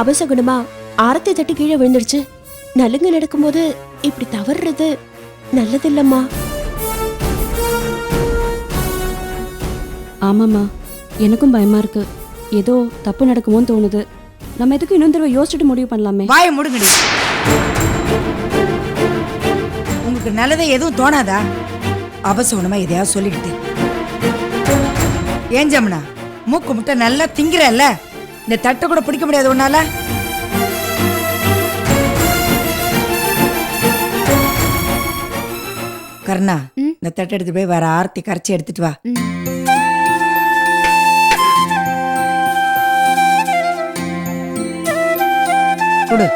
அபசகுணமா ஆரத்தை தட்டி கீழே விழுந்துடுச்சு. நலுங்க நடக்கும்போது இப்படி தவறுறது நல்லதில்லம்மா. ஆமாம்மா, எனக்கும் பயமா இருக்கு. ஏதோ தப்பு நடக்குமோன்னு தோணுது. நம்ம எதுக்கு இன்னொரு தடவை யோசிச்சுட்டு முடிவு பண்ணலாமே. வாய முடுங்கடி. உங்களுக்கு நல்லதே எதுவும் தோணாதா? அவசகுணமா எதையாவது சொல்லிக்கிட்டு. ஏன் ஜமுனா, மூக்கு முட்டை நல்லா திங்கிறல்ல, இந்த தட்டை கூட பிடிக்க முடியாது உன்னால. கர்ணா, இந்த தட்டை எடுத்து போய் வேற ஆர்த்தி கரைச்சி எடுத்துட்டு வா. கொடு.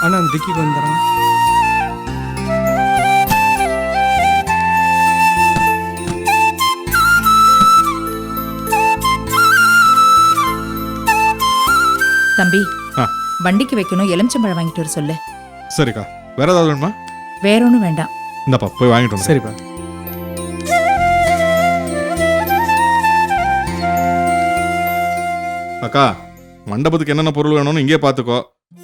அண்ணா திக்கிக்கு வந்துடுறேன். தம்பி, வண்டிக்கு வைக்கணும், எலுமிச்சம்பழம் வாங்கிட்டு வர சொல்லு. சரிக்கா. வேற ஏதாவது வேணுமா? வேற ஒன்றும் வேண்டாம். இந்தப்பா போய் வாங்கிட்டு வந்து. சரிப்பா. அக்கா, மண்டபத்துக்கு என்னென்ன பொருள் வேணும்னு இங்கே பார்த்துக்கோ.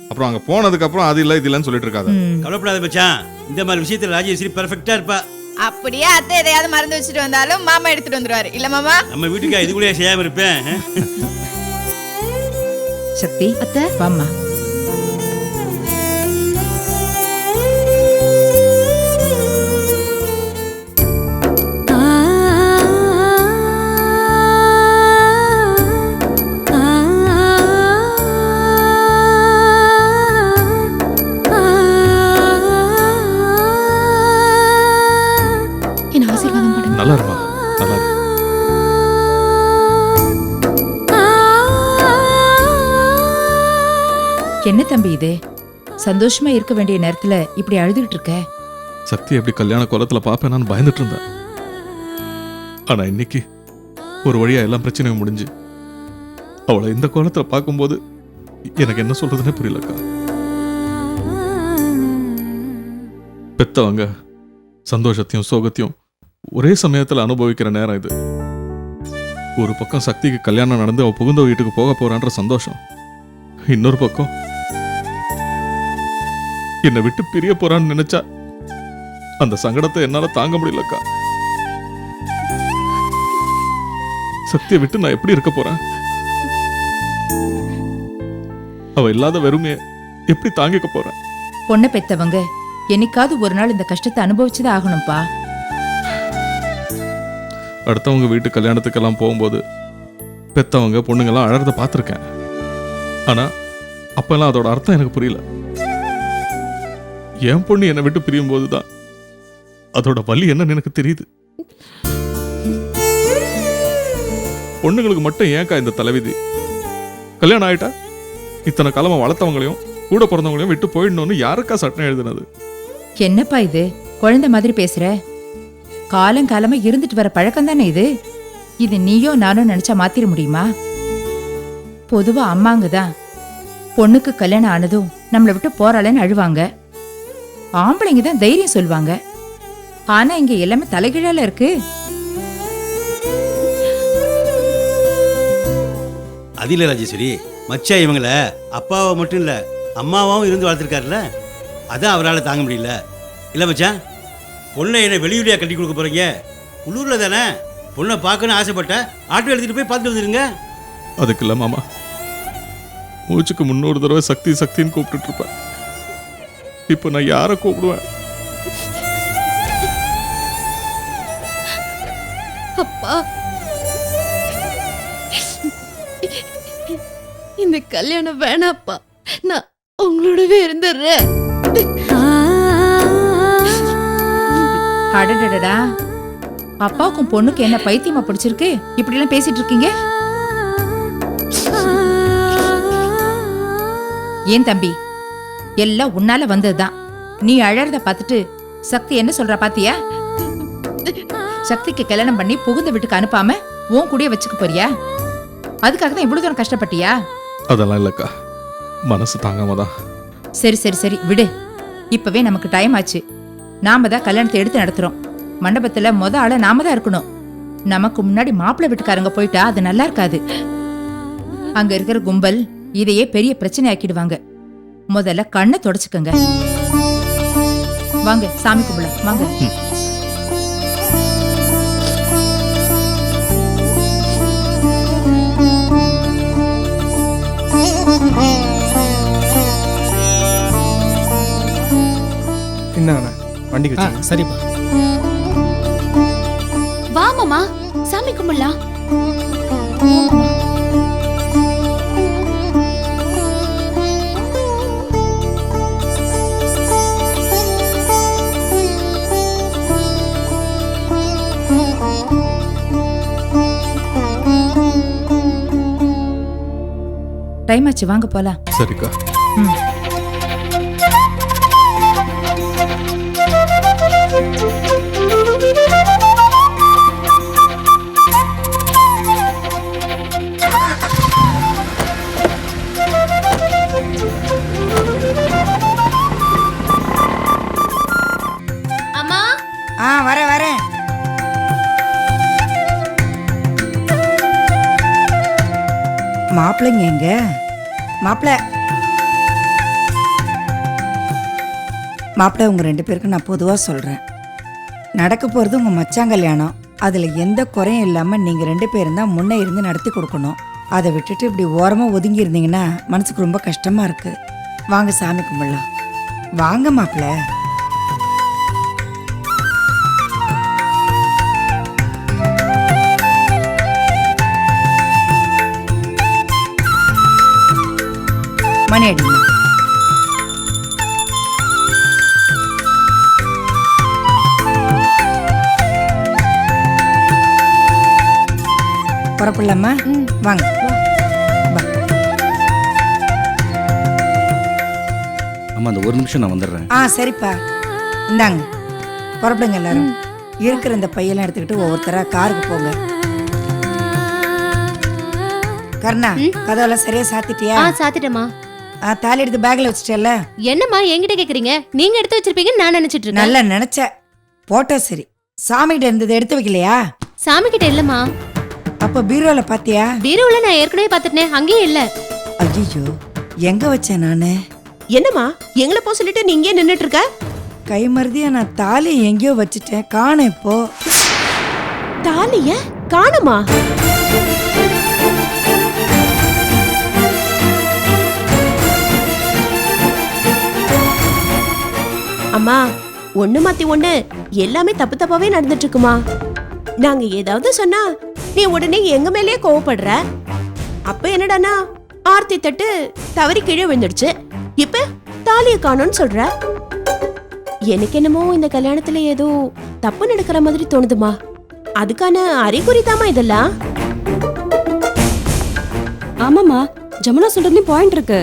அப்புறம் அங்கே போனதுக்கு அப்புறம் அது இல்லை இது இல்லைன்னு சொல்லிட்டு இருக்காது. கவலைப்படாத மச்சான், இந்த மாதிரி விஷயத்துல ராஜேஸ்வரி பெர்ஃபெக்ட்டா இருப்பா. அப்படியே அத்தை எதையாவது மறந்து வச்சுட்டு வந்தாலும் மாமா எடுத்துட்டு வந்துருவாரு. இல்ல மாமா? நம்ம வீட்டுக்கு இது கூட செய்யாம இருப்பேன். சக்தி, அத்தை வாம்மா. என்ன ஆசீர்வாதம் பண்ணுங்க. நல்லா இருமா, நல்லா இரு. என்ன தம்பி இது? சந்தோஷமா இருக்க வேண்டிய நேரத்துல இப்படி அழுதுகிட்டு இருக்க? சக்தி எப்படி கல்யாண கோலத்துல பாப்பேன் நான் பயந்துட்டு இருந்தேன். ஆனா இன்னைக்கு ஒரு வழியா எல்லாம் பிரச்சனையும் முடிஞ்சு அவளை இந்த கோலத்துல பார்க்கும்போது எனக்கு என்ன சொல்றதுன்னே புரியலக்கா. பெத்தவங்க சந்தோஷத்தையும் சோகத்தையும் ஒரே சமயத்துல அனுபவிக்கிற நேரம் இது. ஒரு பக்கம் சக்திக்கு கல்யாணம் நடந்து அவ புகுந்த வீட்டுக்கு போக போறான்ற சந்தோஷம், இன்னொரு பக்கம் என்னை விட்டு பிரிய போறான்னு நினைச்சா அந்த சங்கடத்தை என்னால தாங்க முடியலக்கா. சக்தியை விட்டு நான் எப்படி இருக்க போறேன்? அவ இல்லாத வெறுமையை எப்படி தாங்கிக்க போறேன்? பொண்ணை பெத்தவங்க என்னைக்காவது ஒரு நாள் இந்த கஷ்டத்தை அனுபவிச்சுதான் ஆகணும்பா. அடுத்தவங்க வீட்டு கல்யாணத்துக்கெல்லாம் போகும்போது பெத்தவங்க பொண்ணுங்கெல்லாம் அழறத பார்த்துருக்கேன். ஆனா அப்பெல்லாம் அதோட அர்த்தம் எனக்கு புரியல. என் பொண்ணு என்னை விட்டு பிரியும் போதுதான் அதோட வலி என்னன்னு எனக்கு தெரியுது. பொண்ணுங்களுக்கு மட்டும் ஏன்க்கா இந்த தலைவிதி? கல்யாணம் ஆயிட்டா இத்தனை காலமா வளர்த்தவங்களையும் கூட பிறந்தவங்களையும் விட்டு போயிடணும்னு யாருக்கா சட்டம் எழுதுனது? என்னப்பா இது, குழந்தை மாதிரி பேசுற? காலங்காலமா இருந்துட்டு வர பழக்கம் தானே இது. இது நீயோ நானோ நினைச்சா மாத்திர முடியுமா? பொதுவா அம்மாங்க தான் பொண்ணுக்கு கல்யாணம் ஆனதும் நம்மளை விட்டு போறாளேன்னு அழுவாங்க. ஆம்பளைங்க தான் தைரியம் சொல்லுவாங்க. ஆனா இங்க எல்லாமே தலைகீழால இருக்கு. அது இல்ல ராஜேஸ்வரி, மச்சா இவங்கள அப்பாவை மட்டும் இல்ல அம்மாவும் இருந்து வளர்த்துருக்காருல்ல, அதான் அவரால் தாங்க முடியல. இல்ல மச்சான், பொண்ணை என்ன வெளியூரியா கட்டி கொடுக்க போறீங்க? உள்ளூர்ல தானே. பொண்ணை பார்க்கணும்னு ஆசைப்பட்ட ஆட்டோ எடுத்துட்டு போய் பார்த்துட்டு வந்துருங்க. அதுக்கு இல்ல மாமா, மூச்சுக்கு 300 தடவை சக்தி சக்தின்னு கூப்பிட்டு இருப்பேன். இப்ப நான் யாரை கூப்பிடுவேன்? அப்பா, இந்த கல்யாணம் வேணாப்பா. நான் உங்களோடவே இருந்துடுறேன். அடடடா, அப்பாவுக்கும் பொண்ணுக்கு என்ன பைத்தியமா பிடிச்சிருக்கு? இப்படி எல்லாம் பேசிட்டு இருக்கீங்க? ஏன் தம்பி, எல்லாம் உன்னால வந்ததுதான். நீ அழறத பார்த்துட்டு சக்தி என்ன சொல்றா பாத்தியா? சக்திக்கு கல்யாணம் பண்ணி புகுந்த வீட்டுக்கு அனுப்பாம உன் கூடயே வச்சுக்க போறியா? அதுக்காக தான் இவ்வளவு தூரம் கஷ்டப்பட்டியா? அதெல்லாம் இல்லக்கா, மனசு தாங்காம தான். சரி சரி சரி விடு. இப்பவே நமக்கு டைம் ஆச்சு. நாம தான் கல்யாணத்தை எடுத்து நடத்துறோம். மண்டபத்துல ஆள நாம தான் இருக்கணும். நமக்கு முன்னாடி மாப்பிள்ளை வீட்டுக்காரங்க போயிட்டா அது நல்லா இருக்காது. அங்க இருக்கிற கும்பல் இதையே பெரிய பிரச்சனை ஆக்கிடுவாங்க. முதல்ல கண்ணை தொடச்சுக்கங்க. வாங்க சாமி கும்பல வாங்க. என்னண்ணா வண்டிக்கு வச்சு சரிப்பா. வா மாமா, சாமி கும்பிடலாம். டைம் ஆச்சு, வாங்க போலாம். சரிக்கா. ம். அம்மா, வரேன். மாப்பிள்ளைங்க எங்க? மாப்பிள்ளை உங்க 2 பேருக்கு நான் பொதுவா சொல்றேன். நடக்க போறது உங்க மச்சான் கல்யாணம். அதுல எந்த குறையும் இல்லாம நீங்க 2 பேரும் தான் முன்னே இருந்து நடத்தி கொடுக்கணும். அதை விட்டுட்டு இப்படி ஓரமா ஒதுங்கி இருந்தீங்கன்னா மனசுக்கு ரொம்ப கஷ்டமா இருக்கு. வாங்க சாமி கும்பிடலாம். வாங்க மாப்பிள்ளை. மணி அடிங்க. புறப்படலாமா? வாங்க. அம்மா அந்த ஒரு நிமிஷம் நான் வந்துடுறேன். சரிப்பா, இந்தாங்க புறப்படுங்க எல்லாரும். இருக்கிற இந்த பையெல்லாம் எடுத்துக்கிட்டு ஒவ்வொருத்தரா காருக்கு போங்க. கர்ணா, கதவெல்லாம் சரியா சாத்திட்டியா? சாத்திட்டமா. தாலி எடுத்து பேக்ல வச்சுட்டல. என்னம்மா என்கிட்ட கேக்குறீங்க? நீங்க எடுத்து வச்சிருப்பீங்கன்னு நான் நினைச்சிட்டு இருக்கேன். நல்லா நினைச்ச. போட்டோ சரி. சாமி கிட்ட இருந்தது எடுத்து வைக்கலையா? சாமி கிட்ட இல்லம்மா. அப்ப பீரோல பாத்தியா? பீரோல நான் ஏற்கனவே பாத்துட்டேன், அங்கேயே இல்ல. ஐயோ, எங்க வச்சேன் நானு? என்னம்மா எங்களை போ சொல்லிட்டு நீ இங்கே நின்னுட்டு இருக்க? கை மருதியா நான் தாலி எங்கேயோ வச்சுட்டேன், காணோம். இப்போ தாலிய காணுமா? அம்மா, ஒண்ணு மாத்தி ஒண்ணு எல்லாமே தப்பு தப்பாவே நடந்துட்டு இருக்குமா. நாங்க ஏதாவது சொன்னா நீ உடனே எங்க மேலயே கோவப்படுற. அப்ப என்னடானா ஆர்த்தி தட்டு தவறி கீழே விழுந்துடுச்சு, இப்ப தாலிய காணோன்னு சொல்ற. எனக்கு என்னமோ இந்த கல்யாணத்துல ஏதோ தப்பு நடக்கிற மாதிரி தோணுதுமா. அதுக்கான அறிகுறி தாமா இதெல்லாம். ஆமாம்மா, ஜமுனா சொல்றதுலயும் பாயிண்ட் இருக்கு.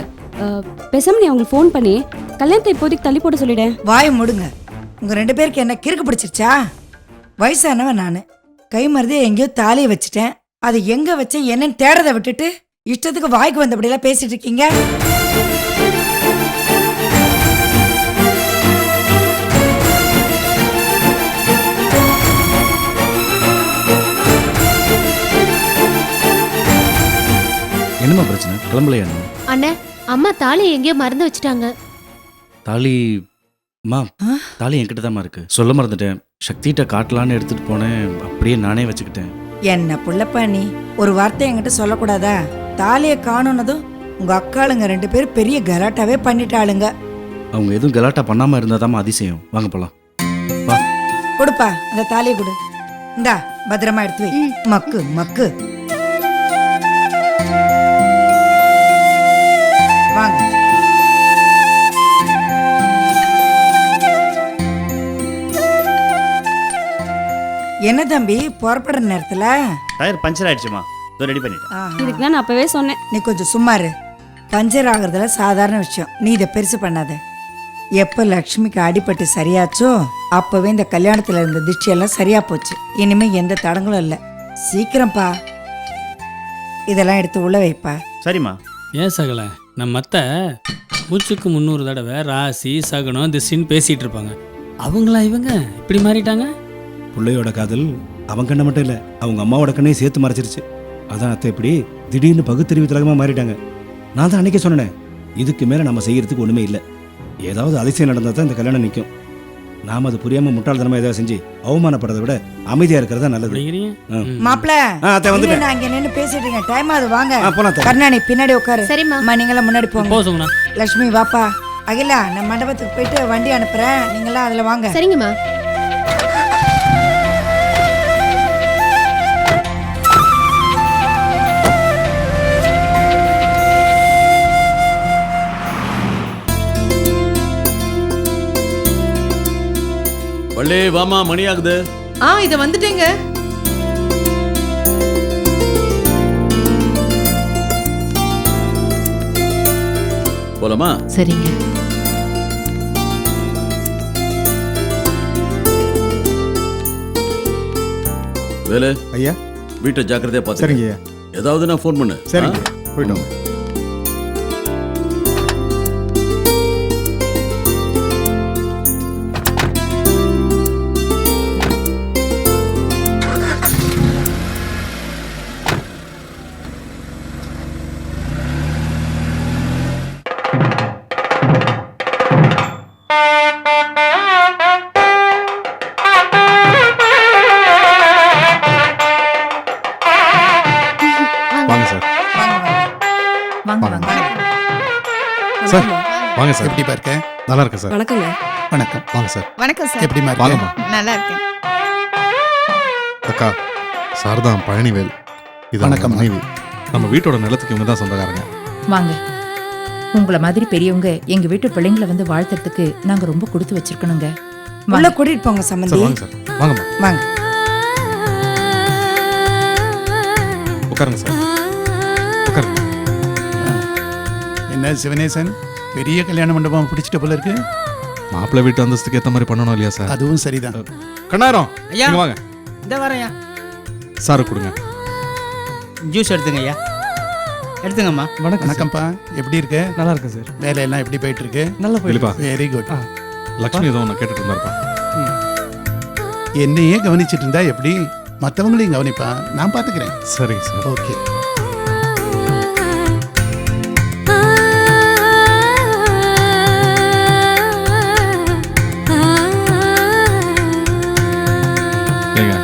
பேசாம நீ அவங்களுக்கு ஃபோன் பண்ணி கல்யாணத்தை இப்போதைக்கு தள்ளி போட சொல்லிடு. வாய முடுங்க. உங்க 2 பேருக்கு என்ன கிறுக்கு பிடிச்சிருச்சா? வயசானவன் நானு. கை மருதியா எங்கேயோ தாலியை வச்சுட்டேன். அது எங்க வச்சேன் என்னன்னு தேடுறதை விட்டுட்டு இஷ்டத்துக்கு வாய்க்கு வந்தபடியெல்லாம் பேசிட்டு இருக்கீங்க. என்னம்மா பிரச்சனை? கிளம்பலையா? அண்ணே, அம்மா தாலி எங்கேயோ மறந்து வச்சுட்டாங்க. தாலி அம்மா, தாலி என்கிட்ட தான் இருக்கு. சொல்ல மறந்துட்டேன். சக்திகிட்ட காட்டலான்னு எடுத்துட்டு போனேன், அப்படியே நானே வச்சுக்கிட்டேன். என்ன புள்ளப்பா நீ ஒரு வார்த்தை என்கிட்ட சொல்லக்கூடாதா? தாலியை காணுனதும் உங்க அக்காளுங்க 2 பேரும் பெரிய கலாட்டாவே பண்ணிட்டாளுங்க. அவங்க எதுவும் கலாட்டா பண்ணாம இருந்தாதாம்மா அதிசயம். வாங்க போலாம். வா. கொடுப்பா அந்த தாலியை கொடு. இந்தா பத்திரமா எடுத்து வை. மக்கு மக்கு. வாங்க. என்ன தம்பி புறப்படுற நேரத்துல? டயர் பஞ்சர் ஆயிடுச்சுமா, ரெடி பண்ணிட்டேன். இதுக்கு தான் நான் அப்பவே சொன்னேன். நீ கொஞ்சம் சும்மாரு. பஞ்சர் ஆகுறதுல சாதாரண விஷயம், நீ இதை பெருசு பண்ணாத. எப்போ லக்ஷ்மிக்கு அடிபட்டு சரியாச்சோ அப்பவே இந்த கல்யாணத்துல இருந்த திஷ்டியெல்லாம் சரியா போச்சு. இனிமே எந்த தடங்களும் இல்லை. சீக்கிரம்ப்பா இதெல்லாம் எடுத்து உள்ள வைப்பா. சரிம்மா. ஏன் சகல நம்ம அத்தை மூச்சுக்கு 300 தடவை ராசி சகுனம் திசின்னு பேசிட்டு இருப்பாங்க. அவங்களா இவங்க இப்படி மாறிட்டாங்க? பிள்ளையோட காதல் அவன் கண்ணை மட்டும் இல்லை, அவங்க அம்மாவோட கண்ணையும் சேர்த்து மறைச்சிருச்சு. அதான் அத்தை இப்படி திடீர்னு பகுத்தறிவு திலகமாக மாறிட்டாங்க. நான் தான் அன்னைக்கே சொன்னேன், இதுக்கு மேலே நம்ம செய்யறதுக்கு ஒன்றுமே இல்லை. ஏதாவது அதிசயம் நடந்தால் தான் இந்த கல்யாணம் நிற்கும். நாம் அது புரியாமல் முட்டாள்தனமாக ஏதாவது செஞ்சு அவமானப்படுறதை விட அமைதியாக இருக்கிறதா நல்லது. மாப்பிள்ள அத்தை வந்துட்டேன். நான் இங்க நின்று பேசிட்டு இருக்கேன். டைம் அது வாங்க. போலாம் அத்தை. கருணாணி பின்னாடி உட்காரு. சரிம்மா. அம்மா நீங்களாம் முன்னாடி போங்க. போசுங்கண்ணா. லக்ஷ்மி வாப்பா. அகிலா நான் மண்டபத்துக்கு போயிட்டு வண்டி அனுப்புறேன், நீங்களாம் அதுல வாங்க. சரிங்கம்மா. வள்ளி வாமா, மணி ஆகுது. இத வந்துட்டேங்க. போலாமா? சரிங்க. வேலு ஐயா. வீட்டை ஜாக்கிரதையா பார்த்து. சரிங்க ஐயா. ஏதாவது நான் ஃபோன் பண்ணு. சரிங்க, போயிட்டோம். வாங்க சார். வாங்க வாங்க. சார் வாங்க சார். எப்படி இருக்க? நல்லா இருக்கேன் சார். வணக்கங்க. வணக்கம். வாங்க சார். வணக்கம் சார். எப்படிமா இருக்க? வாங்கம்மா. நல்லா இருக்கேன். அக்கா சார் தான் பழனிவேல். இது வணக்கம். மனைவி. நம்ம வீட்டோட நிலத்துக்கு இவங்க தான் சொந்தக்காரங்க. வாங்க. உங்களை மாதிரி பெரியவங்க எங்க வீட்டு பிள்ளைங்களை வந்து வாழ்த்துறதுக்கு நாங்க ரொம்ப கொடுத்து வச்சிருக்கணுங்க. உள்ள கூட்டிட்டு போங்க சார் சம்பந்தி. வாங்க சார். வாங்கம்மா. வாங்க. உட்காருங்க சார். உட்காருங்க. என்ன சிவனேசன், பெரிய கல்யாண மண்டபம் பிடிச்சிட்ட போல இருக்கு. மாப்பிள்ளை வீட்டு அந்தஸ்துக்கு ஏற்ற மாதிரி பண்ணணும் இல்லையா சார்? அதுவும் சரிதான். கண்ணாயிரம் ஐயா. இங்க வாங்க. இந்த வரேன்யா. சாரு கொடுங்க. ஜூஸ் எடுத்துங்க ஐயா. எடுத்துங்கம்மா. வணக்கம்ப்பா, எப்படி இருக்க? நல்லா இருக்கேன் சார். வேலையெல்லாம் எப்படி போயிட்டு இருக்கு? நல்லா வெளிப்பா. Very good. லக்ஷ்மி ஏதோ ஒன்று கேட்டுட்டு இருந்தாருப்பா. என்னையே கவனிச்சிட்டு இருந்தா எப்படி? மற்றவங்களையும் கவனிப்பா, நான் பார்த்துக்கிறேன். சரிங்க சார். ஓகே. ஏங்க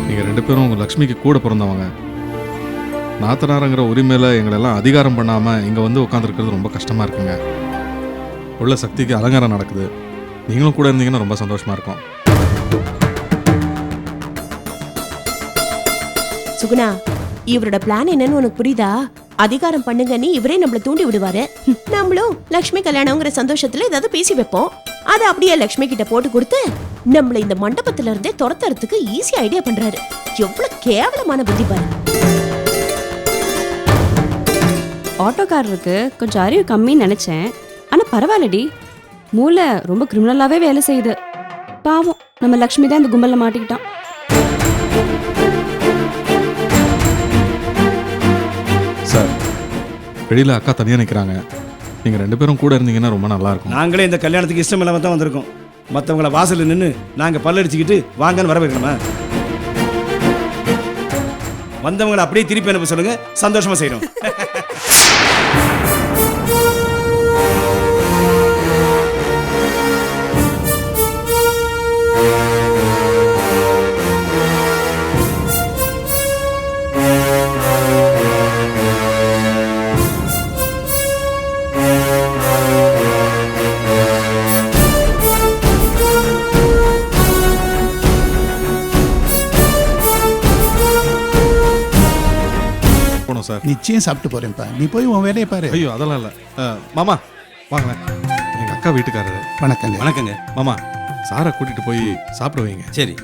நீங்கள் 2 பேரும் உங்கள் லக்ஷ்மிக்கு கூட பிறந்தவங்க. நாத்தனாரங்கிற உரிமையில் எங்களெல்லாம் அதிகாரம் பண்ணாமல் இங்கே வந்து உட்காந்துருக்கிறது ரொம்ப கஷ்டமாக இருக்குங்க. உள்ள சக்திக்கு அலங்காரம் நடக்குது. நீங்களும் கூட இருந்தீங்கன்னா ரொம்ப சந்தோஷமாக இருக்கும். சுகுணா, இவரோட பிளான் என்னன்னு உனக்கு புரியுதா? அதிகாரம் பண்ணுங்கன்னு இவரே நம்மள தூண்டி விடுவாரு. நம்மளும் லக்ஷ்மி கல்யாணம்ங்கிற சந்தோஷத்துல ஏதாவது பேசி வைப்போம். அதை அப்படியே லக்ஷ்மி கிட்ட போட்டு கொடுத்து நம்மள இந்த மண்டபத்துல இருந்தே துரத்துறதுக்கு ஈஸி ஐடியா பண்றாரு. எவ்வளவு கேவலமான புத்தி பாரு. ஆட்டோக்காரருக்கு கொஞ்சம் அறிவு கம்மின்னு நினைச்சேன். ஆனா பரவாயில்லடி, மூளை ரொம்ப கிரிமினலாவே வேலை செய்யுது. பாவம் நம்ம லக்ஷ்மி தான் இந்த கும்பல்ல மாட்டிக்கிட்டான். சார், வெளியில் அக்கா தனியாக நிற்கிறாங்க. நீங்கள் 2 பேரும் கூட இருந்தீங்கன்னா ரொம்ப நல்லா இருக்கும். நாங்களே இந்த கல்யாணத்துக்கு இஷ்டம் இல்லாமல் தான் வந்திருக்கோம். மற்றவங்கள வாசலில் நின்று நாங்கள் பல்லடிச்சுக்கிட்டு வாங்கன்னு வரவேற்கணுமா? வந்தவங்களை அப்படியே திருப்பி அனுப்ப சொல்லுங்க, சந்தோஷமா செய்யறோம். சார் நிச்சயம் சாப்பிட்டு போறேன்ப்பா, நீ போய் உன் வேலையை பாரு. ஐயோ அதெல்லாம் இல்லை. மாமா வாங்க, எங்கள் அக்கா வீட்டுக்காரரு. வணக்கங்க. வணக்கங்க மாமா, சாரை கூட்டிட்டு போய் சாப்பிட வைங்க. சரி.